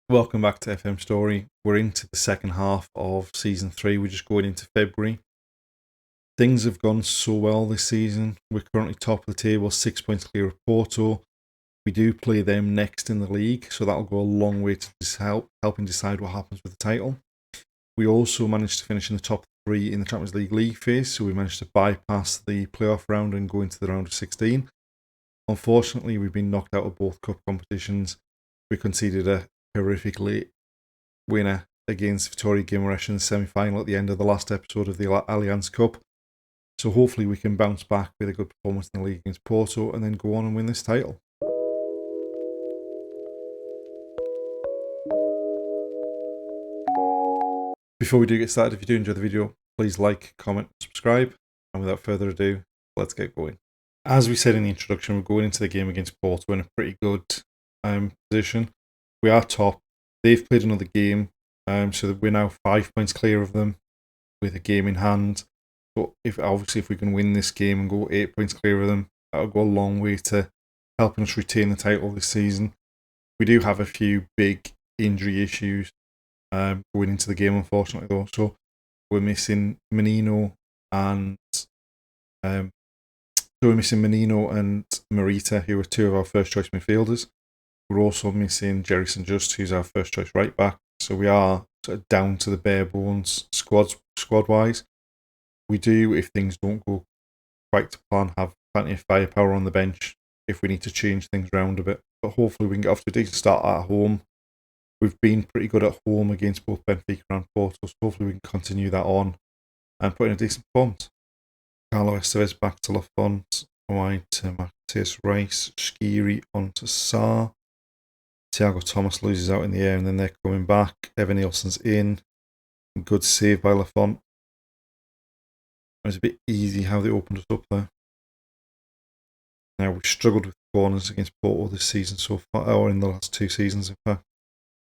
Welcome back to FM Storey. We're into the second half of season 3. We're just going into February. Things have gone so well this season. We're currently top of the table, 6 points clear of Porto. We do play them next in the league, so that'll go a long way to helping decide what happens with the title. We also managed to finish in the top 3 in the Champions League phase, so we managed to bypass the playoff round and go into the round of 16. Unfortunately, we've been knocked out of both cup competitions. We conceded a horrifically winner against Victoria Guimaraes in the semi-final at the end of the last episode of the Allianz Cup. So hopefully we can bounce back with a good performance in the league against Porto and then go on and win this title. Before we do get started, if you do enjoy the video, please like, comment, subscribe. And without further ado, let's get going. As we said in the introduction, we're going into the game against Porto in a pretty good position. We are top. They've played another game, so we're now 5 points clear of them with a game in hand. But if we can win this game and go 8 points clear of them, that'll go a long way to helping us retain the title this season. We do have a few big injury issues going into the game, unfortunately, though. So we're missing Menino and Marita, who are two of our first choice midfielders. We're also missing Jerry St. Just, who's our first choice right back. So we are sort of down to the bare bones squad wise. We do, if things don't go quite to plan, have plenty of firepower on the bench if we need to change things around a bit. But hopefully we can get off to a decent start at home. We've been pretty good at home against both Benfica and Porto, so hopefully we can continue that on and put in a decent performance. Carlo Estevez back to Lafont, wide to Matthias Rice, Shqiri onto Sarr. Thiago Thomas loses out in the air and then they're coming back. Evan Nielsen's in. Good save by Lafont. It was a bit easy how they opened us up there. Now, we've struggled with corners against Porto this season so far, or in the last 2 seasons, in fact.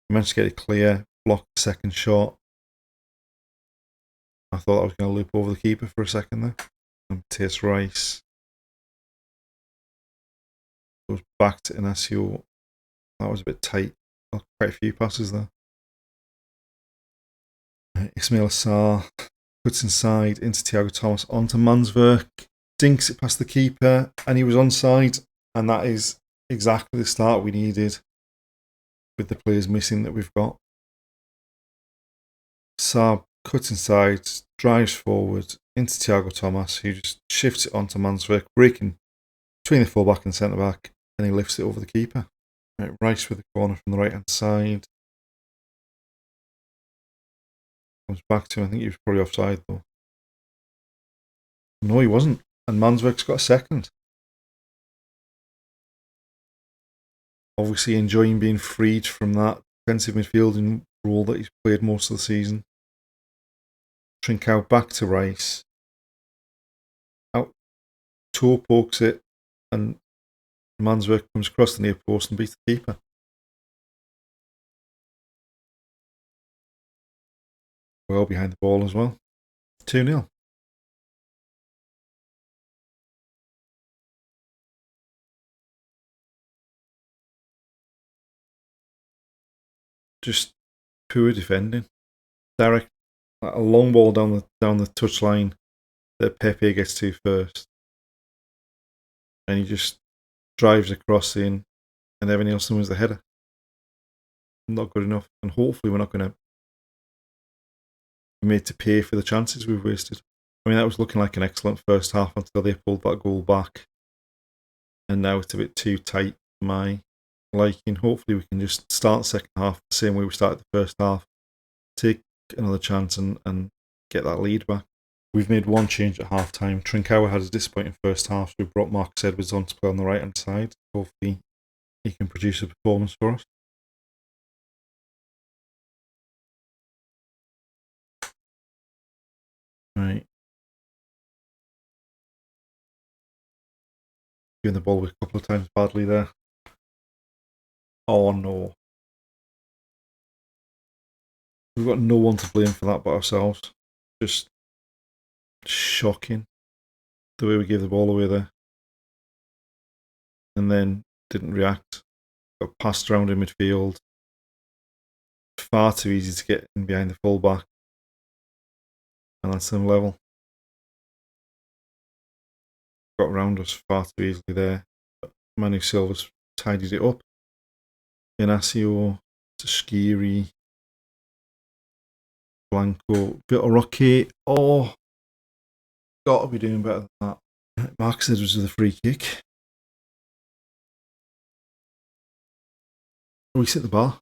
We managed to get it clear, blocked the second shot. I thought I was going to loop over the keeper for a second there. And Matthias Rice goes back to Inacio. That was a bit tight. Quite a few passes there. Ismail Sarr puts inside into Thiago Thomas onto Manswerk. Dinks it past the keeper and he was onside. And that is exactly the start we needed with the players missing that we've got. Sarr cuts inside, drives forward into Thiago Thomas, who just shifts it onto Manswerk, breaking between the fullback and centre back, and he lifts it over the keeper. Right, Rice with the corner from the right hand side. Comes back to him. I think he was probably offside though. No, he wasn't. And Manswerk's got a second. Obviously enjoying being freed from that defensive midfielding role that he's played most of the season. Trincao back to Rice. Out. Toe pokes it and Manswerk comes across the near post and beats the keeper. Well behind the ball as well. 2-0. Just poor defending. Derek, a long ball down the touchline that Pepe gets to first. And he just drives across in, and Evan Nielsen wins the header. Not good enough, and hopefully we're not going to be made to pay for the chances we've wasted. I mean, that was looking like an excellent first half until they pulled that goal back. And now it's a bit too tight for my liking. Hopefully we can just start the second half the same way we started the first half. Take another chance and get that lead back. We've made one change at half time. Trincao had a disappointing first half, so we brought Marcus Edwards on to play on the right hand side. Hopefully he can produce a performance for us. Right. Giving the ball away a couple of times badly there. Oh no. We've got no one to blame for that but ourselves. Just shocking the way we gave the ball away there. And then didn't react. Got passed around in midfield. far too easy to get in behind the full-back. And that's them level. Got around us far too easily there. But Manu Silva's tidied it up. Inacio, Skiri, Blanco, Vitor. Oh, got to be doing better than that. Mark said it was with a free kick. We sit the bar.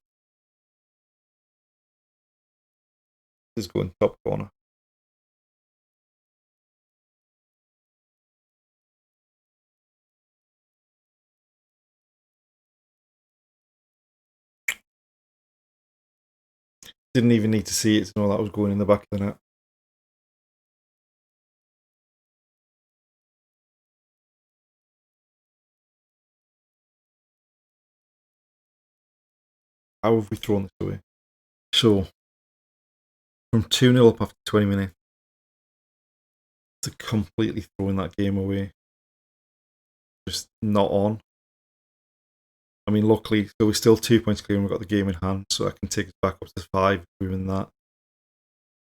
Let's go in top corner. Didn't even need to see it to know that was going in the back of the net. How have we thrown this away? So, from 2-0 up after 20 minutes to completely throwing that game away. Just not on. I mean, luckily, so we're still 2 points clear and we've got the game in hand, so I can take us back up to 5 if we win that.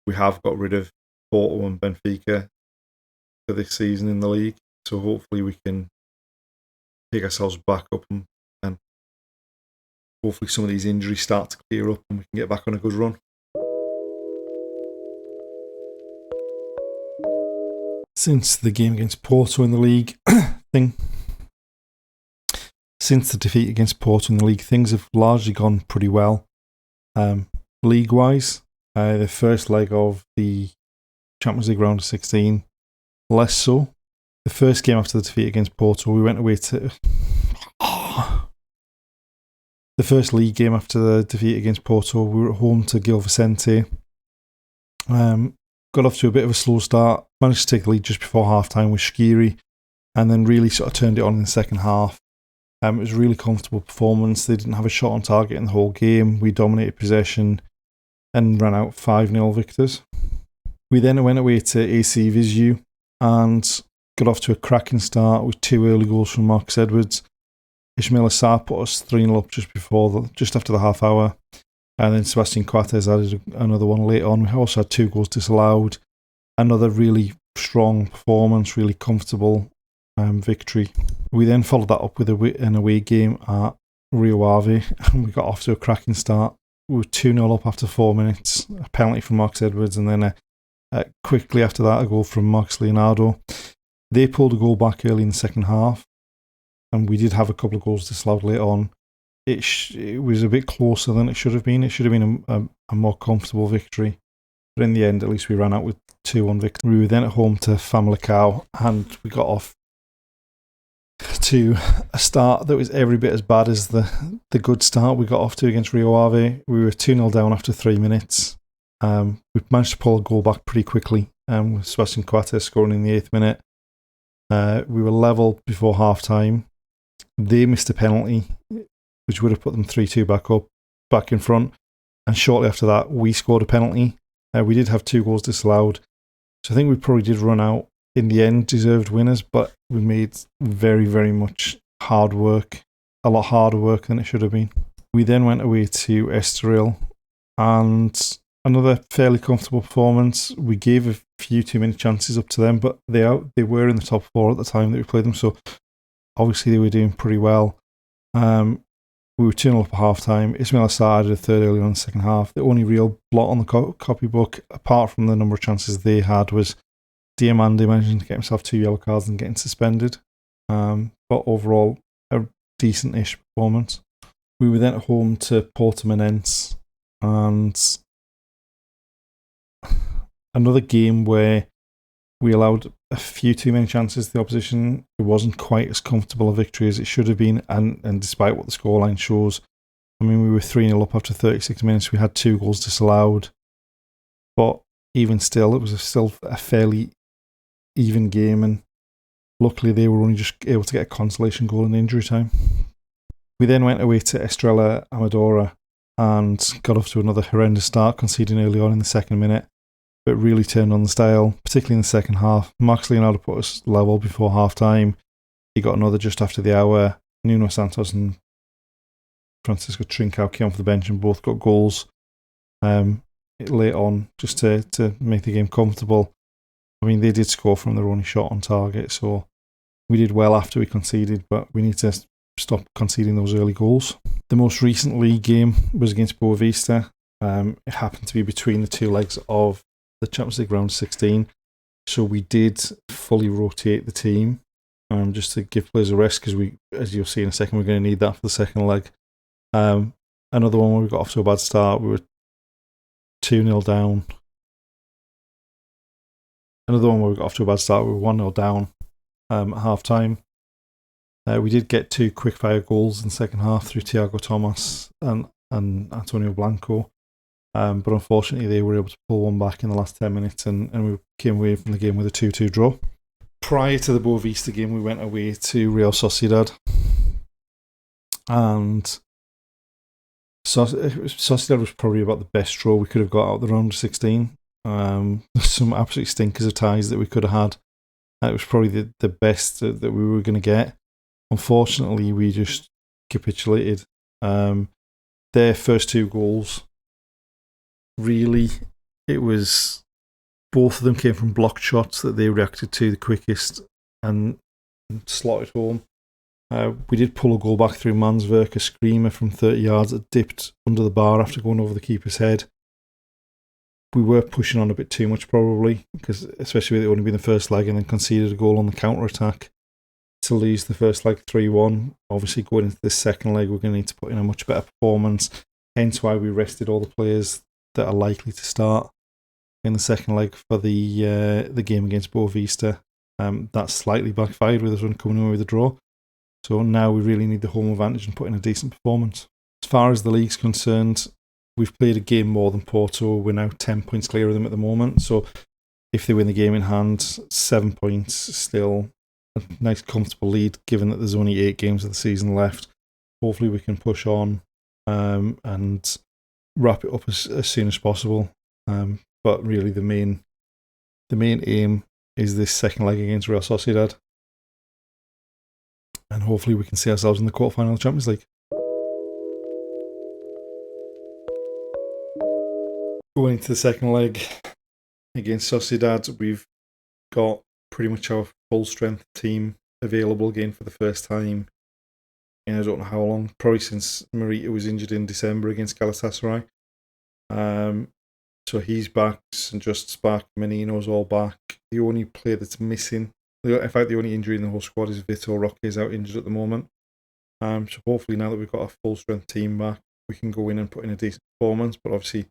We have got rid of Porto and Benfica for this season in the league, so hopefully we can pick ourselves back up and hopefully some of these injuries start to clear up and we can get back on a good run. Since the game against Porto in the league since the defeat against Porto in the league, things have largely gone pretty well. League-wise, the first leg of the Champions League round of 16, less so. The first game after the defeat against Porto, we went away to... The first league game after the defeat against Porto, we were at home to Gil Vicente. Got off to a bit of a slow start, managed to take the lead just before half-time with Skiri, and then really sort of turned it on in the second half. It was a really comfortable performance. They didn't have a shot on target in the whole game. We dominated possession and ran out 5-0 victors. We then went away to AC Viseu and got off to a cracking start with 2 early goals from Marcus Edwards. Ismail Assar put us 3-0 up just after the half hour. And then Sebastian Coates added another one late on. We also had 2 goals disallowed. Another really strong performance, really comfortable victory. We then followed that up with an away game at Rio Ave, and we got off to a cracking start. We were 2-0 up after 4 minutes, a penalty from Marcus Edwards, and then quickly after that, a goal from Marcus Leonardo. They pulled a goal back early in the second half, and we did have a couple of goals disallowed later on. It was a bit closer than it should have been. It should have been a more comfortable victory. But in the end, at least we ran out with 2-1 victory. We were then at home to Famalicão, and we got off to a start that was every bit as bad as the good start we got off to against Rio Ave. We were 2-0 down after 3 minutes. We managed to pull a goal back pretty quickly, with Sebastian Coates scoring in the 8th minute. We were level before half-time. They missed a penalty, which would have put them 3-2 back in front. And shortly after that, we scored a penalty. We did have 2 goals disallowed. So I think we probably did run out, in the end, deserved winners, but we made very, very much hard work, a lot harder work than it should have been. We then went away to Estoril, and another fairly comfortable performance. We gave a few too many chances up to them, but they were in the top 4 at the time that we played them, so obviously they were doing pretty well. We were 2-0 up at half-time. Ismail Assar added a third early on in the second half. The only real blot on the copybook, apart from the number of chances they had, was Diamande managing to get himself 2 yellow cards and getting suspended. But overall, a decent-ish performance. We were then at home to Portimonense, and another game where we allowed a few too many chances to the opposition. It wasn't quite as comfortable a victory as it should have been, and despite what the scoreline shows, I mean, we were 3-0 up after 36 minutes. We had 2 goals disallowed, but even still, it was still a fairly even game, and luckily they were only just able to get a consolation goal in injury time. We then went away to Estrela Amadora and got off to another horrendous start, conceding early on in the 2nd minute, but really turned on the style, particularly in the second half. Marcus Leonardo put us level before half-time. He got another just after the hour. Nuno Santos and Francisco Trincao came off the bench and both got goals. late on just to make the game comfortable. I mean, they did score from their only shot on target, so we did well after we conceded, but we need to stop conceding those early goals. The most recent league game was against Boavista. It happened to be between the two legs of the Champions League round 16, so we did fully rotate the team just to give players a rest, because we, as you'll see in a second, we're going to need that for the second leg. Another one where we got off to a bad start. We were 2-0 down. Another one where we got off to a bad start. We were 1-0 down at half time. We did get 2 quick-fire goals in the second half through Thiago Thomas and Antonio Blanco. But unfortunately, they were able to pull one back in the last 10 minutes, and we came away from the game with a 2-2 draw. Prior to the Boavista game, we went away to Real Sociedad. And Sociedad was probably about the best draw we could have got out of the round of 16. Some absolute stinkers of ties that we could have had. It was probably the best that we were going to get. Unfortunately, we just capitulated. Their first 2 goals, really, it was both of them came from blocked shots that they reacted to the quickest and slotted home. We did pull a goal back through Mansverk, a screamer from 30 yards that dipped under the bar after going over the keeper's head. We were pushing on a bit too much, probably, because especially with it only being the first leg, and then conceded a goal on the counter-attack to lose the first leg 3-1. Obviously, going into this second leg, we're going to need to put in a much better performance, hence why we rested all the players that are likely to start in the second leg for the game against Boavista. That slightly backfired with us when coming away with a draw. So now we really need the home advantage and put in a decent performance. As far as the league's concerned, we've played a game more than Porto. We're now 10 points clear of them at the moment. So if they win the game in hand, 7 points, still a nice comfortable lead, given that there's only 8 games of the season left. Hopefully we can push on and wrap it up as soon as possible. But really the main aim is this second leg against Real Sociedad. And hopefully we can see ourselves in the quarterfinal of the Champions League. Going into the second leg against Sociedad, we've got pretty much our full strength team available again for the first time in I don't know how long, probably since Marita was injured in December against Galatasaray. So he's back, St. Just's back, Menino's all back. The only player that's missing, in fact the only injury in the whole squad, is Vitor Roque is out injured at the moment. So hopefully now that we've got a full strength team back, we can go in and put in a decent performance. But obviously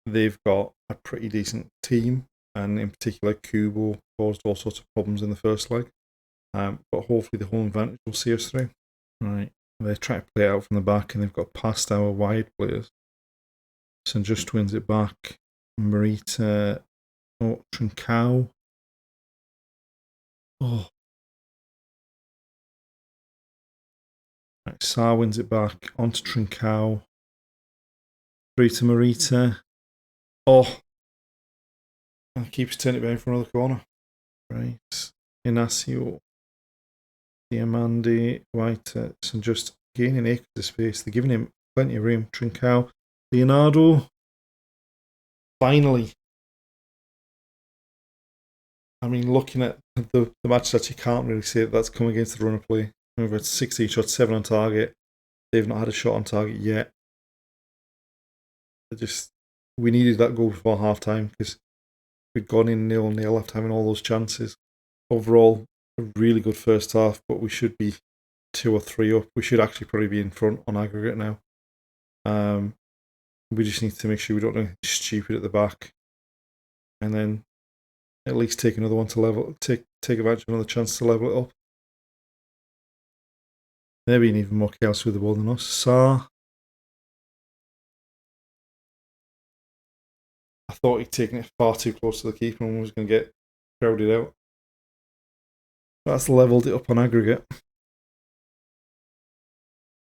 they've got a pretty decent team, and in particular Kubo caused all sorts of problems in the first leg. But hopefully the home advantage will see us through. Right, they're trying to play out from the back, and they've got past our wide players. St. Just wins it back. Marita, Trincao. Oh. Right, Sar wins it back. Onto Trincao. Through to Marita. Oh. And keeps turning it back for another corner. Right. Inacio. Diamandi. White. St. Just gaining acres of space. They're giving him plenty of room. Trincao. Leonardo. Finally. I mean, looking at the match stats, you can't really say that that's come against the run of play. We've had 16 shots, 7 on target. They've not had a shot on target yet. We needed that goal before half time, because we'd gone in 0-0 after having all those chances. Overall, a really good first half, but we should be 2 or 3 up. We should actually probably be in front on aggregate now. We just need to make sure we don't do anything stupid at the back, and then at least take another one to level. Take advantage of another chance to level it up. They're being even more careless with the ball than us. Sar. I thought he'd taken it far too close to the keeper and was going to get crowded out. That's levelled it up on aggregate.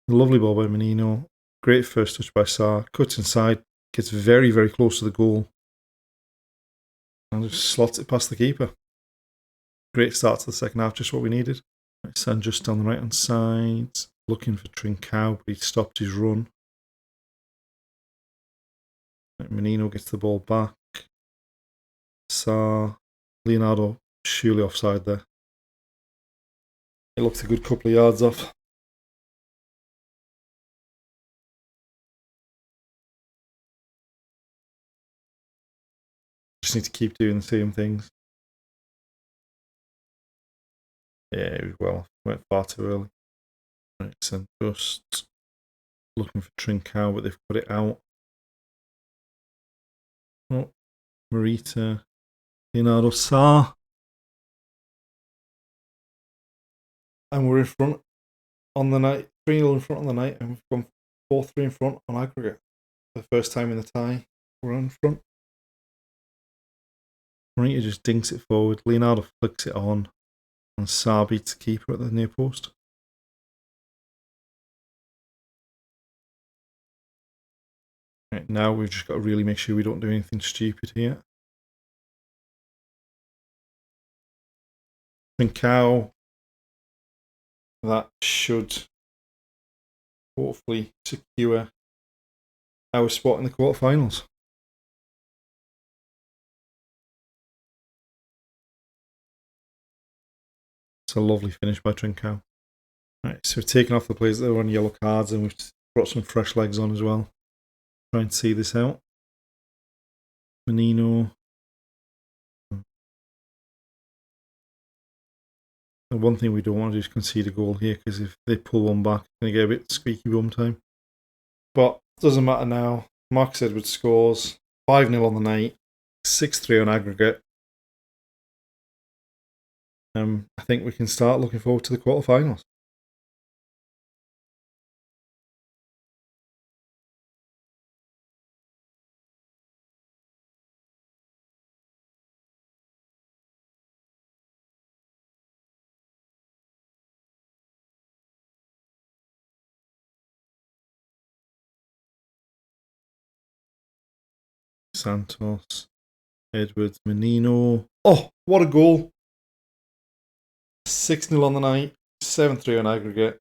Lovely ball by Menino. Great first touch by Sar. Cuts inside. Gets very, very close to the goal. And just slots it past the keeper. Great start to the second half. Just what we needed. San just on the right hand side. Looking for Trincao, but he stopped his run. Menino gets the ball back. Leonardo surely offside there. It looks a good couple of yards off. Just need to keep doing the same things. Yeah, he was well off. Went far too early. Right, so just looking for Trincao, but they've put it out. Oh, Marita, Leonardo Sarr. And we're in front on the night, 3-0 in front on the night, and we've gone 4-3 in front on aggregate. For the first time in the tie, we're in front. Marita just dinks it forward. Leonardo flicks it on, and Sarr beats the keeper at the near post. Right, now we've just got to really make sure we don't do anything stupid here. Trincao, that should hopefully secure our spot in the quarterfinals. It's a lovely finish by Trincao. Right, so we've taken off the players that were on yellow cards and we've brought some fresh legs on as well. Try and see this out. Menino. The one thing we don't want to do is concede a goal here, because if they pull one back, it's going to get a bit squeaky bum time. But it doesn't matter now. Marcus Edwards scores 5-0 on the night, 6-3 on aggregate. I think we can start looking forward to the quarterfinals. Santos, Edwards, Menino. Oh, what a goal! 6-0 on the night, 7-3 on aggregate.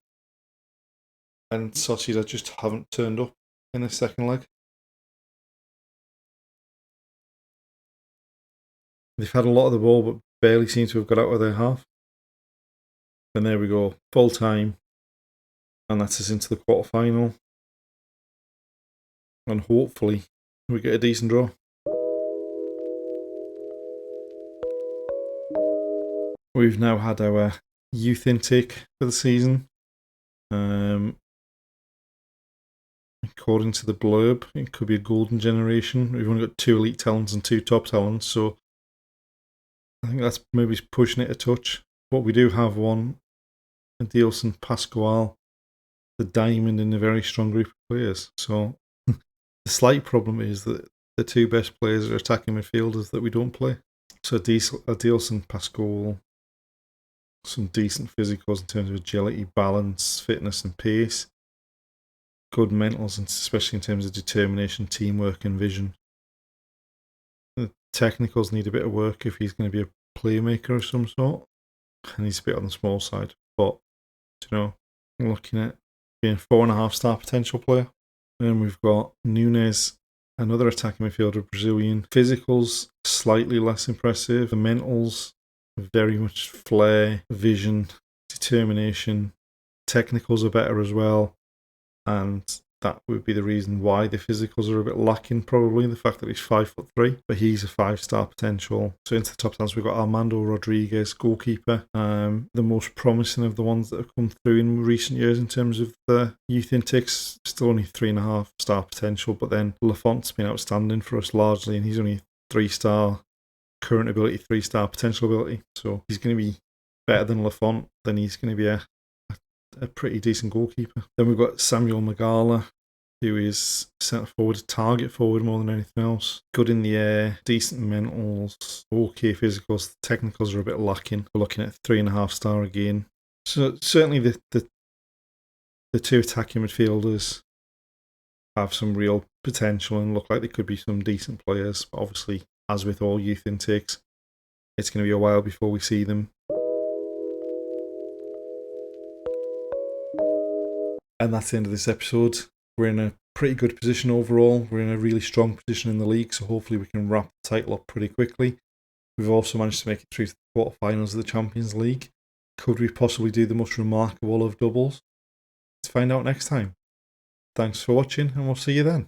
And Sociedad just haven't turned up in the second leg. They've had a lot of the ball, but barely seem to have got out of their half. And there we go, full time. And that's us into the quarterfinal. And hopefully we get a decent draw. We've now had our youth intake for the season. According to the blurb, it could be a golden generation. We've only got 2 elite talents and 2 top talents, so I think that's maybe pushing it a touch. But we do have one, Adilson Pascual, the diamond in a very strong group of players. So the slight problem is that the 2 best players are attacking midfielders that we don't play. So Adilson Pascual, some decent physicals in terms of agility, balance, fitness and pace. Good mentals, and especially in terms of determination, teamwork and vision. The technicals need a bit of work if he's going to be a playmaker of some sort. And he's a bit on the small side. But, looking at being 4.5 star potential player. And we've got Nunes, another attacking midfielder, Brazilian. Physicals, slightly less impressive. The mentals, very much flair, vision, determination. Technicals are better as well. And that would be the reason why the physicals are a bit lacking, probably, the fact that he's 5'3", but he's a 5-star potential. So into the top 10, we've got Armando Rodriguez, goalkeeper, the most promising of the ones that have come through in recent years in terms of the youth intakes. Still only 3.5 star potential, but then Lafont's been outstanding for us largely, and he's only 3-star current ability, 3-star potential ability. So he's going to be better than Lafont, then he's going to be a pretty decent goalkeeper. Then we've got Samuel Magala, who is centre forward, target forward more than anything else. Good in the air, decent mentals, okay physicals. The technicals are a bit lacking. We're looking at 3.5 star again. So certainly the 2 attacking midfielders have some real potential and look like they could be some decent players. But obviously, as with all youth intakes, it's going to be a while before we see them. And that's the end of this episode. We're in a pretty good position overall. We're in a really strong position in the league, so hopefully we can wrap the title up pretty quickly. We've also managed to make it through to the quarterfinals of the Champions League. Could we possibly do the most remarkable of doubles? Let's find out next time. Thanks for watching, and we'll see you then.